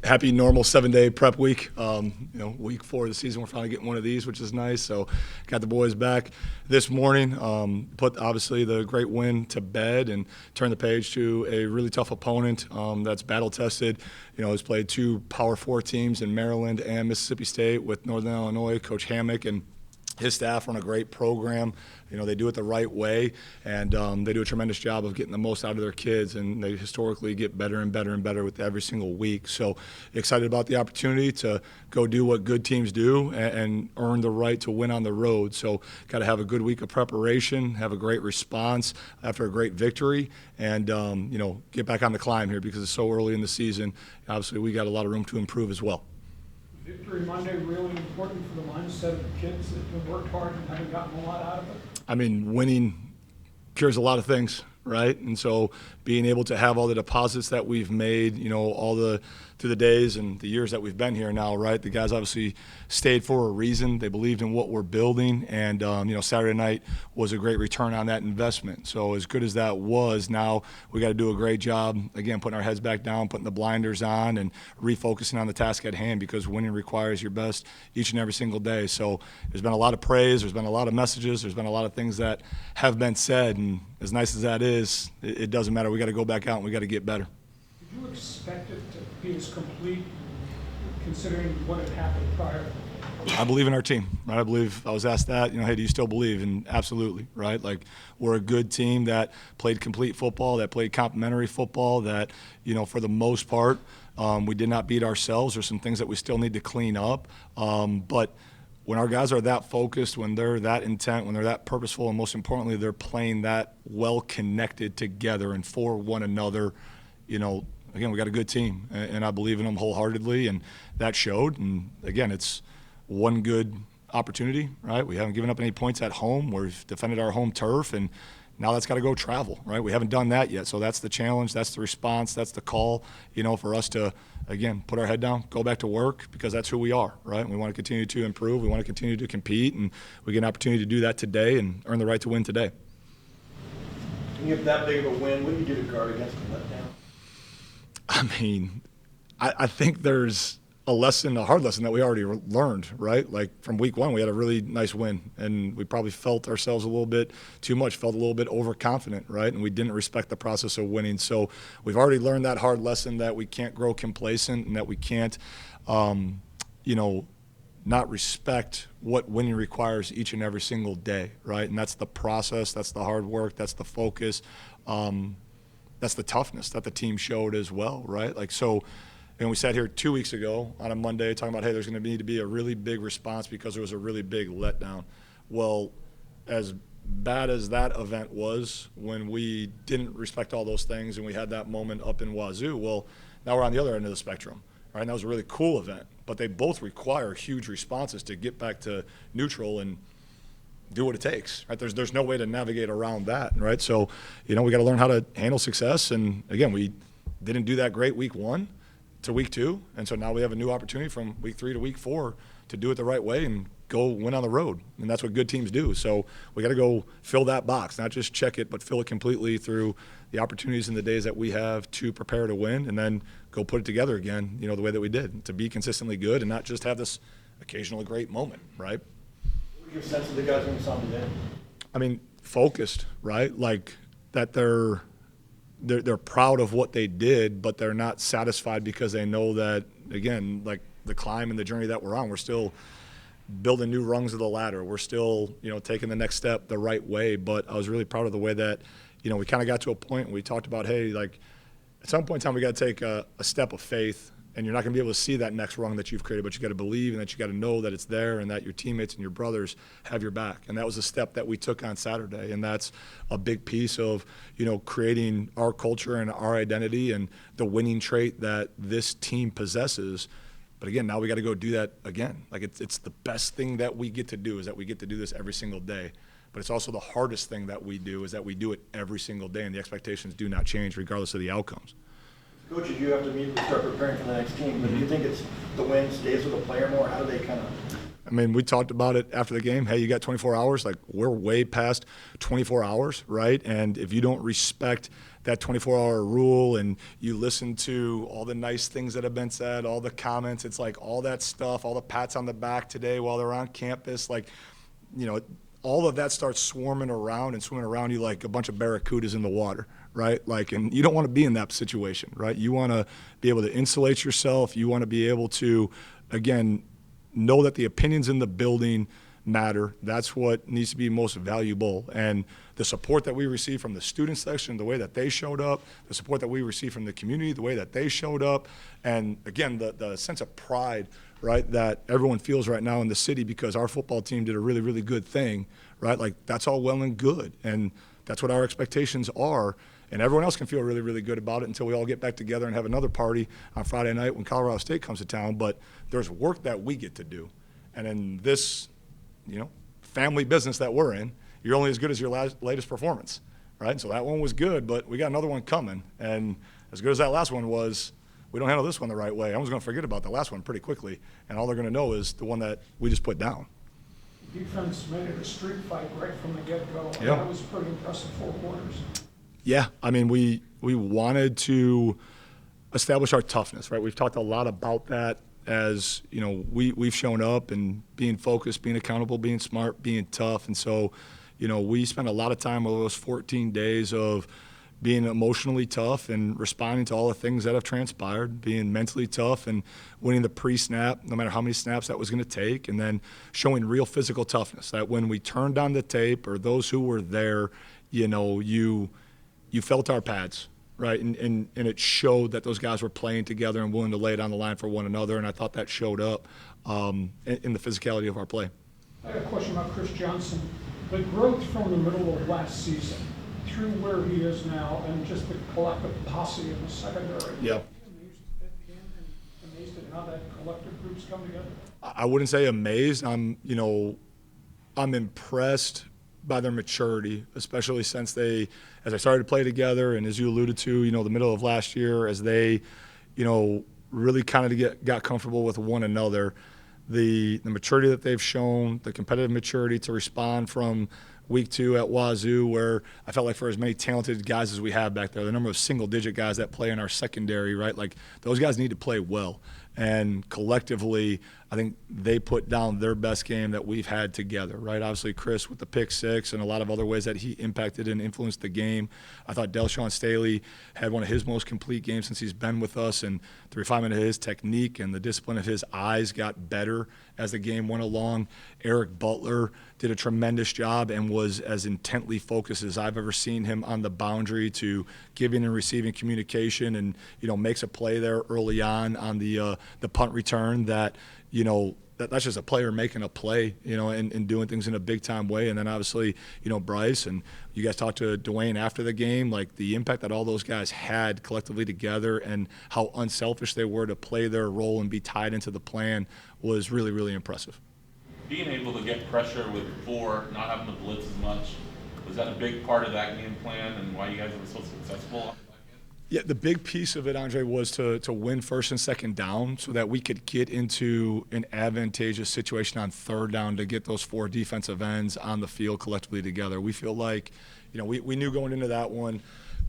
happy normal 7-day prep week. Week 4 of the season, we're finally getting one of these, which is nice. So got the boys back this morning. Put obviously the great win to bed and turn the page to a really tough opponent that's battle tested. Has played 2 Power 4 teams in Maryland and Mississippi State with Northern Illinois, Coach Hammock, and his staff run a great program. They do it the right way, and they do a tremendous job of getting the most out of their kids, and they historically get better and better and better with every single week. So excited about the opportunity to go do what good teams do and earn the right to win on the road. So got to have a good week of preparation, have a great response after a great victory, and get back on the climb here because it's so early in the season. Obviously, we got a lot of room to improve as well. Victory Monday really important for the mindset of the kids that have worked hard and haven't gotten a lot out of it? I mean, winning cures a lot of things, right? And so being able to have all the deposits that we've made, through the days and the years that we've been here now, right? The guys obviously stayed for a reason. They believed in what we're building, and Saturday night was a great return on that investment. So as good as that was, now we got to do a great job, again, putting our heads back down, putting the blinders on, and refocusing on the task at hand, because winning requires your best each and every single day. So there's been a lot of praise, there's been a lot of messages, there's been a lot of things that have been said, and as nice as that is, it doesn't matter. We got to go back out and we got to get better. Did you expect it to be as complete, considering what had happened prior? I believe in our team, right? I was asked that, hey, do you still believe? And absolutely, right? Like, we're a good team that played complete football, that played complementary football, that, for the most part, we did not beat ourselves. There's some things that we still need to clean up. But when our guys are that focused, when they're that intent, when they're that purposeful, and most importantly, they're playing that well connected together and for one another, again, we got a good team, and I believe in them wholeheartedly, and that showed. And again, it's one good opportunity, right? We haven't given up any points at home. We've defended our home turf, and now that's got to go travel, right? We haven't done that yet, so that's the challenge, that's the response, that's the call, for us to, again, put our head down, go back to work, because that's who we are, right? And we want to continue to improve, we want to continue to compete, and we get an opportunity to do that today and earn the right to win today. When you have that big of a win, what do you do to guard against the letdown? I mean, I think there's a hard lesson that we already learned, right? Like, from week 1, we had a really nice win, and we probably felt ourselves a little bit too much, felt a little bit overconfident, right? And we didn't respect the process of winning. So we've already learned that hard lesson, that we can't grow complacent, and that we can't, not respect what winning requires each and every single day, right? And that's the process, that's the hard work, that's the focus, that's the toughness that the team showed as well, right? Like, so, and we sat here 2 weeks ago on a Monday talking about, hey, there's going to need to be a really big response because there was a really big letdown. Well, as bad as that event was, when we didn't respect all those things and we had that moment up in Wazoo, well, now we're on the other end of the spectrum, right? And that was a really cool event, but they both require huge responses to get back to neutral and do what it takes, right? There's no way to navigate around that, right? So, we got to learn how to handle success. And again, we didn't do that great week 1 to week 2, and so now we have a new opportunity from week 3 to week 4 to do it the right way and go win on the road, and that's what good teams do. So we got to go fill that box, not just check it, but fill it completely through the opportunities and the days that we have to prepare to win, and then go put it together again, the way that we did, to be consistently good and not just have this occasional great moment, right? What was your sense of the guys when you saw them today? I mean, focused, right? Like, that they're proud of what they did, but they're not satisfied because they know that, again, like, the climb and the journey that we're on, we're still building new rungs of the ladder. We're still, taking the next step the right way. But I was really proud of the way that, we kind of got to a point and we talked about, hey, like, at some point in time we got to take a step of faith, and you're not going to be able to see that next rung that you've created, but you got to believe, and that you got to know that it's there, and that your teammates and your brothers have your back. And that was a step that we took on Saturday, and that's a big piece of, creating our culture and our identity and the winning trait that this team possesses. But again, now we got to go do that again. Like, it's the best thing that we get to do, is that we get to do this every single day. But it's also the hardest thing that we do, is that we do it every single day, and the expectations do not change regardless of the outcomes. Coaches, you have to immediately start preparing for the next team, but do you think it's the win stays with the player more? How do they kind of? I mean, we talked about it after the game. Hey, you got 24 hours. Like, we're way past 24 hours, right? And if you don't respect that 24-hour rule and you listen to all the nice things that have been said, all the comments, it's like all that stuff, all the pats on the back today while they're on campus, like, you know, all of that starts swarming around and swimming around you like a bunch of barracudas in the water, right? Like, and you don't want to be in that situation, right? You want to be able to insulate yourself. You want to be able to, again, know that the opinions in the building matter. That's what needs to be most valuable. And the support that we receive from the student section, the way that they showed up, the support that we receive from the community, the way that they showed up, and again, the sense of pride, right, that everyone feels right now in the city because our football team did a really, really good thing, right? Like, that's all well and good, and that's what our expectations are. And everyone else can feel really, really good about it until we all get back together and have another party on Friday night when Colorado State comes to town. But there's work that we get to do. And in this, you know, family business that we're in, you're only as good as your latest performance, right? So that one was good, but we got another one coming. And as good as that last one was, we don't handle this one the right way. I was going to forget about the last one pretty quickly, and all they're going to know is the one that we just put down. Defense made it a street fight right from the get-go. Yeah. That was pretty impressive 4 quarters. Yeah, I mean, we wanted to establish our toughness, right? We've talked a lot about that as, you know, we've shown up and being focused, being accountable, being smart, being tough. And so, you know, we spent a lot of time over those 14 days of being emotionally tough and responding to all the things that have transpired, being mentally tough and winning the pre-snap, no matter how many snaps that was going to take, and then showing real physical toughness, that when we turned on the tape or those who were there, you know, you felt our pads, right? And it showed that those guys were playing together and willing to lay it on the line for one another, and I thought that showed up in the physicality of our play. I had a question about Chris Johnson. The growth from the middle of last season through where he is now and just the collective posse in the secondary. Yeah. Are you amazed at how that collective group's come together? I wouldn't say amazed. I'm impressed by their maturity, especially since as I started to play together, and as you alluded to, you know, the middle of last year, as they, you know, really kind of got comfortable with one another, the maturity that they've shown, the competitive maturity to respond from week 2 at Wazoo, where I felt like for as many talented guys as we have back there, the number of single-digit guys that play in our secondary, right, like those guys need to play well. And collectively, I think they put down their best game that we've had together, right? Obviously, Chris with the pick 6 and a lot of other ways that he impacted and influenced the game. I thought Delshawn Staley had one of his most complete games since he's been with us, and the refinement of his technique and the discipline of his eyes got better as the game went along. Eric Butler did a tremendous job and was as intently focused as I've ever seen him on the boundary to giving and receiving communication, and, you know, makes a play there early on the punt return that, you know, that's just a player making a play, you know, and doing things in a big-time way. And then obviously, you know, Bryce, and you guys talked to Dwayne after the game, like the impact that all those guys had collectively together and how unselfish they were to play their role and be tied into the plan was really, really impressive. Being able to get pressure with 4, not having to blitz as much, was that a big part of that game plan and why you guys were so successful? Yeah, the big piece of it, Andre, was to win first and second down so that we could get into an advantageous situation on third down to get those 4 defensive ends on the field collectively together. We feel like, you know, we knew going into that one,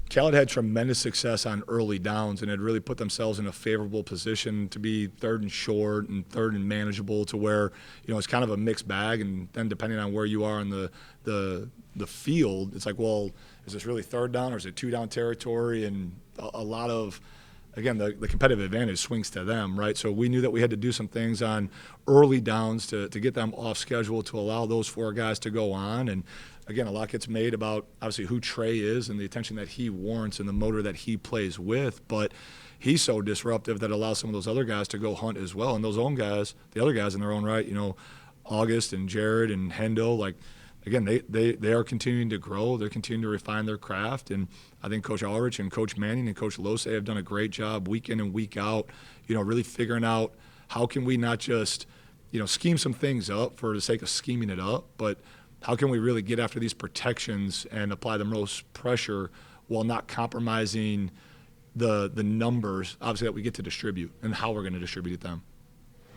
Cal had tremendous success on early downs and had really put themselves in a favorable position to be 3rd and short and 3rd and manageable, to where, you know, it's kind of a mixed bag. And then depending on where you are in the field, it's like, well, is this really 3rd down or is it 2-down territory? And a lot of, again, the competitive advantage swings to them, right? So we knew that we had to do some things on early downs to get them off schedule to allow those 4 guys to go on. And again, a lot gets made about obviously who Trey is and the attention that he warrants and the motor that he plays with, but he's so disruptive that allows some of those other guys to go hunt as well. And those own guys, the other guys in their own right, you know, August and Jared and Hendo, like, again, they are continuing to grow. They're continuing to refine their craft. And I think Coach Ulrich and Coach Manning and Coach Lose have done a great job week in and week out, you know, really figuring out how can we not just, you know, scheme some things up for the sake of scheming it up, but how can we really get after these protections and apply the most pressure while not compromising the numbers, obviously, that we get to distribute and how we're going to distribute them.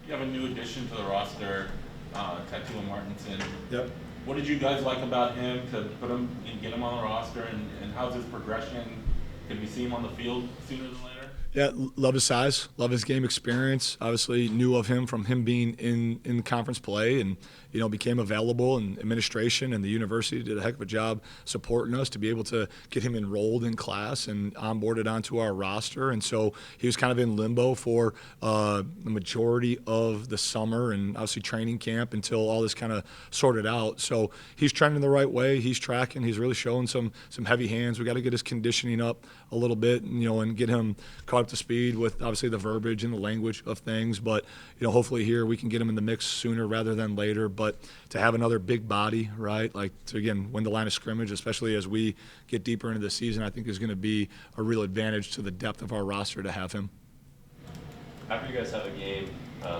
You have a new addition to the roster, Tatua Martinson. Yep. What did you guys like about him to put him and get him on the roster, and how's his progression Could we see him on the field sooner than later? Yeah, love his size, love his game experience. Obviously, knew of him from him being in conference play, and became available. And administration and the university did a heck of a job supporting us to be able to get him enrolled in class and onboarded onto our roster. And so he was kind of in limbo for the majority of the summer and obviously training camp until all this kind of sorted out. So he's trending the right way. He's tracking. He's really showing some heavy hands. We got to get his conditioning up a little bit, and get him caught up to speed with obviously the verbiage and the language of things. But hopefully here we can get him in the mix sooner rather than later. But to have another big body, right, like to again win the line of scrimmage, especially as we get deeper into the season, I think is going to be a real advantage to the depth of our roster to have him. After you guys have a game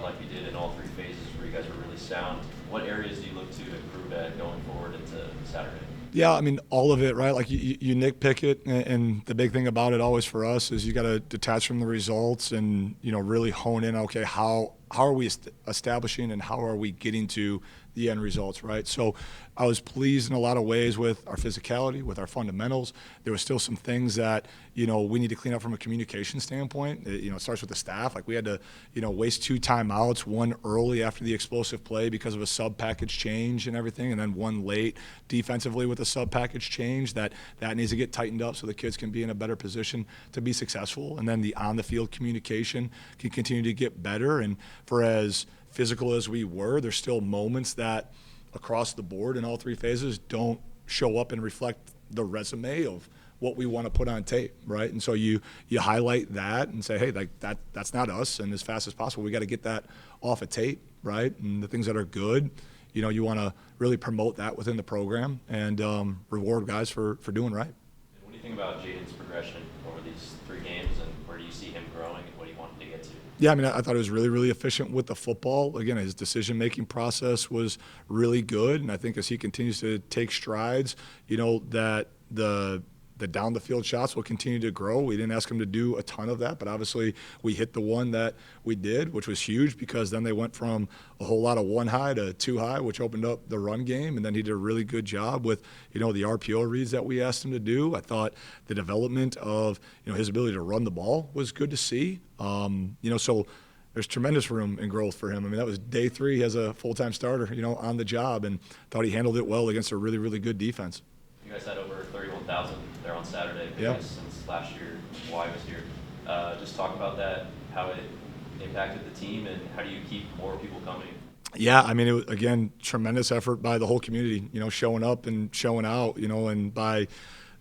like you did in all three phases where you guys were really sound, what areas do you look to improve at going forward into Saturday? Yeah, I mean, all of it, right? Like you nitpick it, and the big thing about it always for us is you got to detach from the results and, really hone in, okay, how are we establishing and how are we getting to the end results, right? So I was pleased in a lot of ways with our physicality, with our fundamentals. There was still some things that, we need to clean up from a communication standpoint. It starts with the staff. Like we had to, waste 2 timeouts, one early after the explosive play because of a sub-package change and everything, and then one late defensively with a sub-package change. That needs to get tightened up so the kids can be in a better position to be successful. And then the on-the-field communication can continue to get better. And for as physical as we were, there's still moments that across the board in all three phases don't show up and reflect the resume of what we want to put on tape, right? And so you highlight that and say, hey, like that's not us, and as fast as possible we got to get that off of tape, right? And the things that are good, you want to really promote that within the program and reward guys for doing right. And what do you think about Jaden's progression over these 3 games, and where do you see him growing and what do you want him to get to? Yeah, I mean, I thought he was really, really efficient with the football. Again, his decision-making process was really good, and I think as he continues to take strides, that the down-the-field shots will continue to grow. We didn't ask him to do a ton of that, but obviously we hit the one that we did, which was huge because then they went from a whole lot of 1 high to 2 high, which opened up the run game, and then he did a really good job with, the RPO reads that we asked him to do. I thought the development of, his ability to run the ball was good to see. So there's tremendous room and growth for him. I mean, that was day 3 as a full-time starter, on the job, and thought he handled it well against a really, really good defense. You guys had over 31,000 there on Saturday. Yeah. Since last year, Hawaii was here. Just talk about that, how it impacted the team, and how do you keep more people coming? Yeah, I mean, it was, again, tremendous effort by the whole community, showing up and showing out, and by,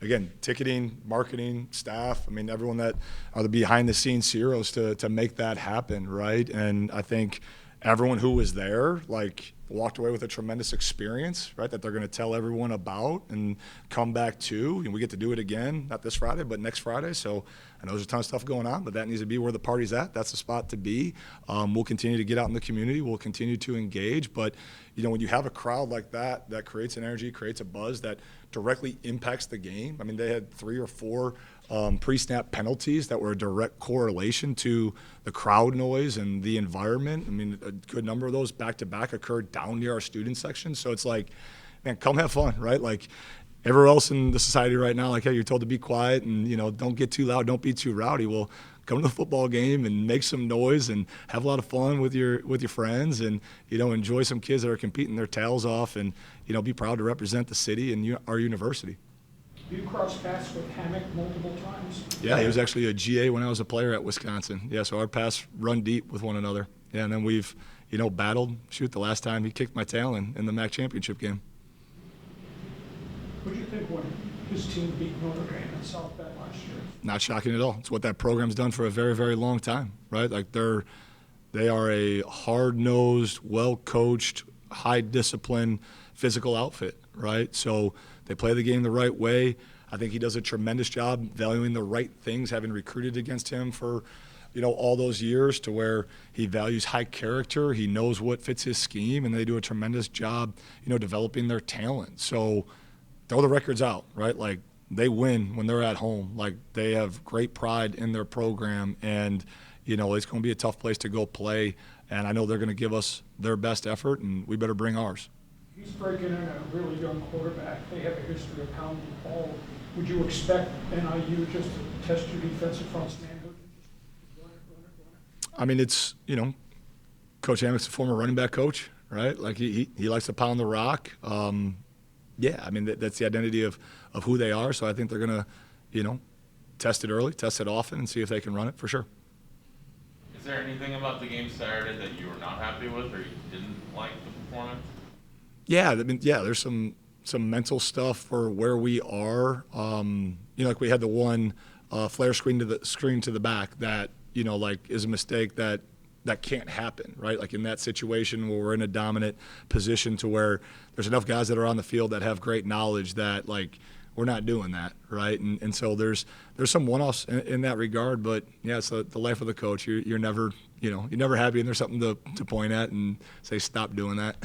again, ticketing, marketing, staff, I mean, everyone that are the behind-the-scenes heroes to make that happen, right? And I think everyone who was there, walked away with a tremendous experience, right, that they're going to tell everyone about and come back to. And we get to do it again, not this Friday, but next Friday. So I know there's a ton of stuff going on, but that needs to be where the party's at. That's the spot to be. We'll continue to get out in the community. We'll continue to engage. But, when you have a crowd like that, that creates an energy, creates a buzz that directly impacts the game. I mean, they had 3 or 4 pre-snap penalties that were a direct correlation to the crowd noise and the environment. I mean, a good number of those back-to-back occurred down near our student section. So it's like, man, come have fun, right? Like everywhere else in the society right now, like, hey, you're told to be quiet and, don't get too loud, don't be too rowdy. Well, come to the football game and make some noise and have a lot of fun with your friends and, enjoy some kids that are competing their tails off and, be proud to represent the city and our university. You crossed paths with Hammock multiple times. Yeah, he was actually a GA when I was a player at Wisconsin. Yeah, so our paths run deep with one another. Yeah, and then we've, battled. Shoot, the last time he kicked my tail in the MAC championship game. What did you think when his team beat Notre Dame in South Bend last year? Not shocking at all. It's what that program's done for a very, very long time, right? Like they are a hard-nosed, well-coached, high-discipline physical outfit, right? So they play the game the right way. I think he does a tremendous job valuing the right things, having recruited against him for, all those years to where he values high character. He knows what fits his scheme, and they do a tremendous job, developing their talent. So throw the records out, right? Like they win when they're at home. Like they have great pride in their program, and, it's going to be a tough place to go play. And I know they're going to give us their best effort, and we better bring ours. He's breaking in a really young quarterback. They have a history of pounding the ball would you expect NIU just to test your defensive front's manhood and just run it? I mean, it's, Coach Amick's a former running back coach, right? Like he likes to pound the rock. Yeah, I mean, that's the identity of who they are. So I think they're going to, test it early, test it often, and see if they can run it for sure. Is there anything about the game Saturday that you were not happy with or you didn't like the performance? Yeah, I mean, there's some mental stuff for where we are. Like we had the one flare screen to the back that, is a mistake that can't happen, right? Like in that situation where we're in a dominant position to where there's enough guys that are on the field that have great knowledge that, like, we're not doing that, right? And so there's some one-offs in that regard, but yeah, it's the life of the coach. You're never, you're never happy, and there's something to point at and say, stop doing that.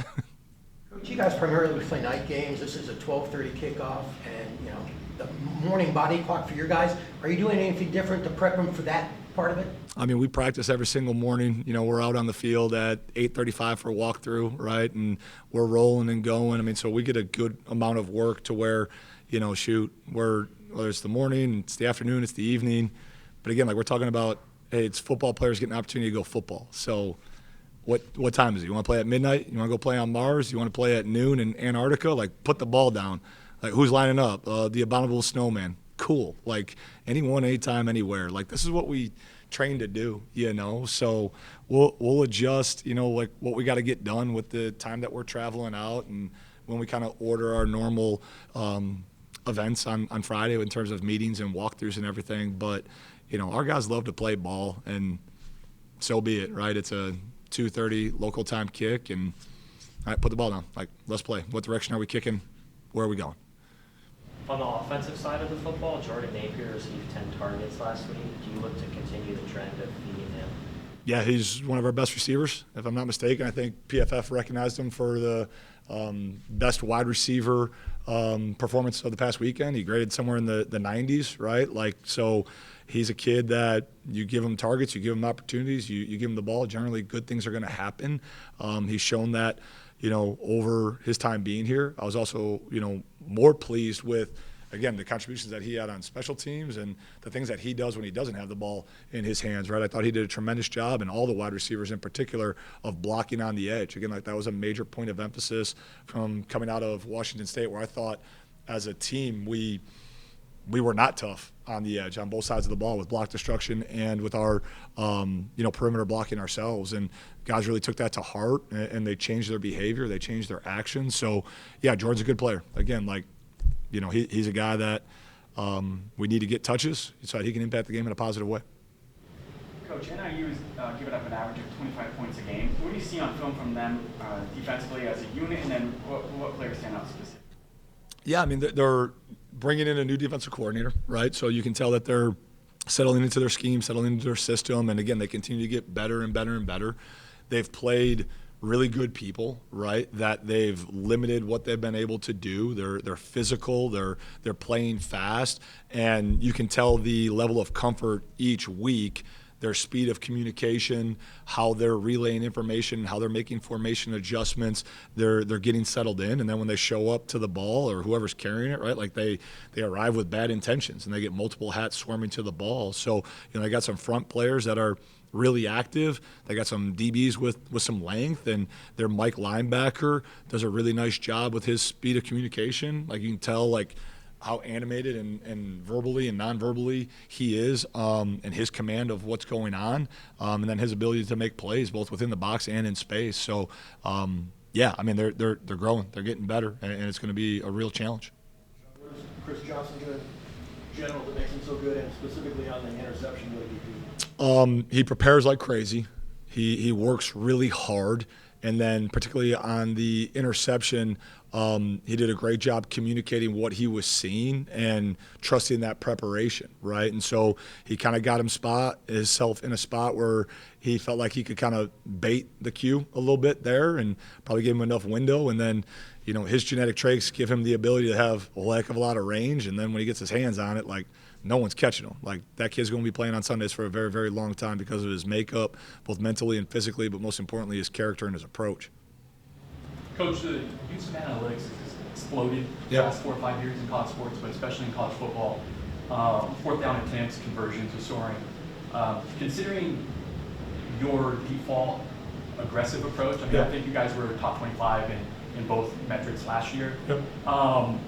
Coach, you guys primarily play night games. This is a 12:30 kickoff, and the morning body clock for your guys. Are you doing anything different to prep them for that part of it? I mean, we practice every single morning. We're out on the field at 8:35 for a walkthrough, right? And we're rolling and going. I mean, so we get a good amount of work to where, whether it's the morning, it's the afternoon, it's the evening. But again, like we're talking about, hey, it's football players getting an opportunity to go football. So what time is it? You want to play at midnight? You want to go play on Mars? You want to play at noon in Antarctica? Like, put the ball down. Like, who's lining up? The Abominable Snowman. Cool. Like, anyone, anytime, anywhere. Like, this is what we train to do, So we'll adjust, like what we got to get done with the time that we're traveling out and when we kind of order our normal events on Friday in terms of meetings and walkthroughs and everything. But, our guys love to play ball, and so be it, right? It's a 2:30 local time kick, and all right, put the ball down. Like, let's play. What direction are we kicking? Where are we going? On the offensive side of the football, Jordan Napier received 10 targets last week. Do you look to continue the trend of feeding him? Yeah, he's one of our best receivers, if I'm not mistaken. I think PFF recognized him for the best wide receiver performance of the past weekend. He graded somewhere in the 90s, right? Like, so he's a kid that you give him targets, you give him opportunities, you give him the ball, generally good things are going to happen. He's shown that, over his time being here. I was also, more pleased with, again, the contributions that he had on special teams and the things that he does when he doesn't have the ball in his hands, right? I thought he did a tremendous job, and all the wide receivers in particular, of blocking on the edge. Again, like that was a major point of emphasis from coming out of Washington State, where I thought as a team we were not tough on the edge on both sides of the ball with block destruction and with our, perimeter blocking ourselves. And guys really took that to heart, and they changed their behavior. They changed their actions. So, yeah, Jordan's a good player. Again, like, he's a guy that we need to get touches so that he can impact the game in a positive way. Coach, NIU is giving up an average of 25 points a game. What do you see on film from them defensively as a unit, and then what players stand out specifically? Yeah, I mean, they're bringing in a new defensive coordinator, right? So you can tell that they're settling into their scheme, settling into their system, and again, they continue to get better and better and better. They've played really good people, right? That they've limited what they've been able to do. They're physical, they're playing fast, and you can tell the level of comfort each week. Their speed of communication, how they're relaying information, how they're making formation adjustments, they're getting settled in, and then when they show up to the ball or whoever's carrying it, right, like they arrive with bad intentions and they get multiple hats swarming to the ball. So, they got some front players that are really active. They got some DBs with some length, and their Mike linebacker does a really nice job with his speed of communication. Like, you can tell, like, how animated and verbally and non-verbally he is, and his command of what's going on, and then his ability to make plays both within the box and in space. So, yeah, I mean, they're growing, they're getting better, and it's going to be a real challenge. What is Chris Johnson doing in general that makes him so good, and specifically on the interception? What did he do? He prepares like crazy. He works really hard. And then particularly on the interception, he did a great job communicating what he was seeing and trusting that preparation, right? And so he kind of got himself in a spot where he felt like he could kind of bait the cue a little bit there and probably give him enough window. And then, his genetic traits give him the ability to have a heck of a lot of range. And then when he gets his hands on it, like, no one's catching him. Like, that kid's going to be playing on Sundays for a very, very long time because of his makeup, both mentally and physically, but most importantly, his character and his approach. Coach, the use of analytics is exploded the last 4 or 5 years in college sports, but especially in college football. Fourth down attempts, conversions are soaring. Considering your default aggressive approach, I mean, I think you guys were top 25 in both metrics last year. Yep. I'm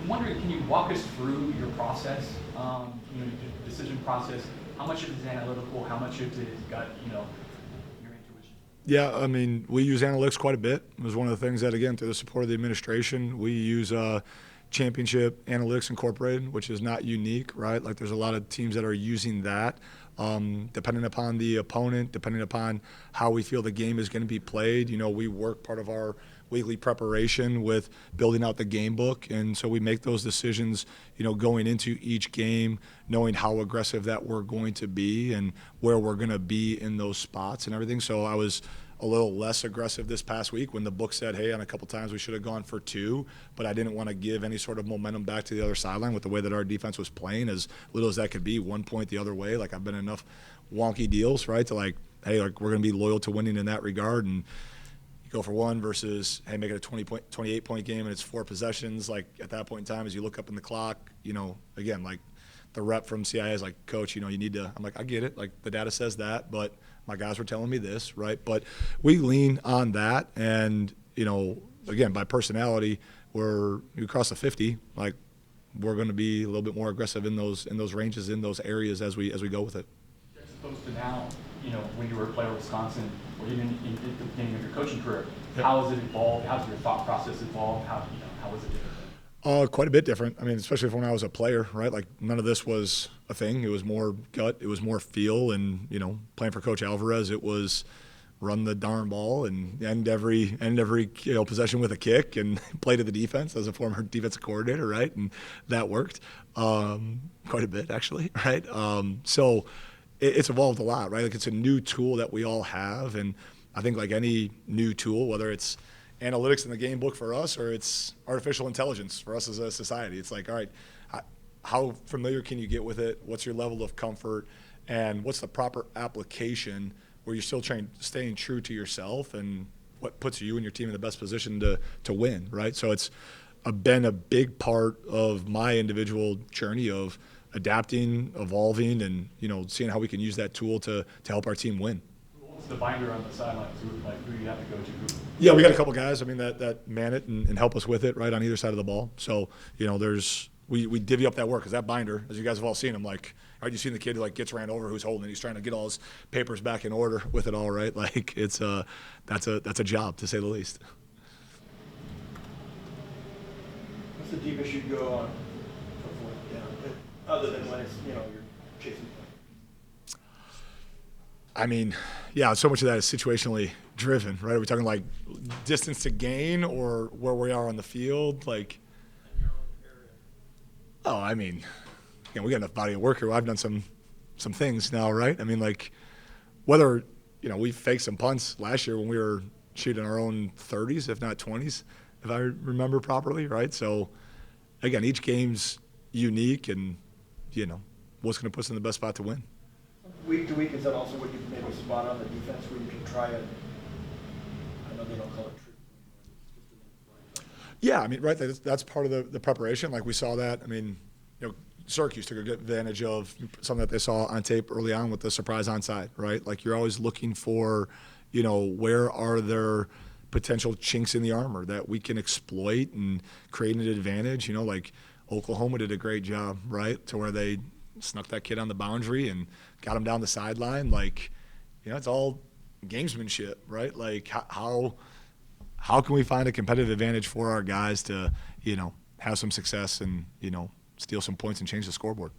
wondering, can you walk us through your process, your decision process? How much of it is analytical? How much of it is gut, your intuition? Yeah, I mean, we use analytics quite a bit. It was one of the things that, again, through the support of the administration, we use Championship Analytics Incorporated, which is not unique, right? Like there's a lot of teams that are using that. Depending upon the opponent, depending upon how we feel the game is going to be played, we work part of our weekly preparation with building out the game book, and so we make those decisions, going into each game, knowing how aggressive that we're going to be and where we're going to be in those spots and everything. So I was a little less aggressive this past week when the book said, hey, on a couple times we should have gone for 2, but I didn't want to give any sort of momentum back to the other sideline with the way that our defense was playing, as little as that could be, 1 point the other way. Like I've been in enough wonky deals, right, to like, hey, like we're going to be loyal to winning in that regard, and you go for 1 versus, hey, make it a 28-point game and it's 4 possessions. Like at that point in time, as you look up in the clock, again, like the rep from CIA is like, Coach, you need to, I'm like, I get it. Like the data says that, but my guys were telling me this, right? But we lean on that, and again, by personality, we cross the 50. Like we're going to be a little bit more aggressive in those ranges, in those areas as we go with it. As opposed to now, when you were a player at Wisconsin, or even in the beginning of your coaching career, how has it evolved? How's your thought process evolved? How was it different? Quite a bit different. I mean, especially when I was a player, right? Like none of this was a thing. It was more gut. It was more feel. And playing for Coach Alvarez, it was run the darn ball and end every possession with a kick and play to the defense as a former defensive coordinator, right? And that worked quite a bit actually, right? So it's evolved a lot, right? Like it's a new tool that we all have, and I think like any new tool, whether it's analytics in the game book for us or it's artificial intelligence for us as a society, it's like, all right, how familiar can you get with it? What's your level of comfort? And what's the proper application where you're still staying true to yourself and what puts you and your team in the best position to win, right? So it's been a big part of my individual journey of adapting, evolving, and seeing how we can use that tool to help our team win. What's the binder on the sidelines? Who do you have to go to? Yeah, we got a couple guys. I mean, that man it and help us with it, right, on either side of the ball. So we divvy up that work, because that binder, as you guys have all seen, I'm like, all right, you seen the kid who like gets ran over, who's holding it, he's trying to get all his papers back in order with it all, right? Like it's that's a job, to say the least. What's the deepest you'd go on a 4th down, other than when it's you're chasing? I mean, yeah, so much of that is situationally driven, right? Are we talking like distance to gain or where we are on the field? Like, oh, I mean, we got enough body of work here. I've done some things now, right? I mean, like whether, we faked some punts last year when we were shooting our own 30s, if not 20s, if I remember properly, right? So, again, each game's unique, and, what's going to put us in the best spot to win. Week to week, is that also what you maybe spot on the defense where you can try it? I know they don't call it true. Yeah, I mean, right, that's part of the preparation. Like we saw that. I mean, Syracuse took a good advantage of something that they saw on tape early on with the surprise onside, right? Like you're always looking for, where are there potential chinks in the armor that we can exploit and create an advantage. Like Oklahoma did a great job, right, to where they snuck that kid on the boundary and got him down the sideline. Like, it's all gamesmanship, right? Like how can we find a competitive advantage for our guys to, have some success and, steal some points and change the scoreboard?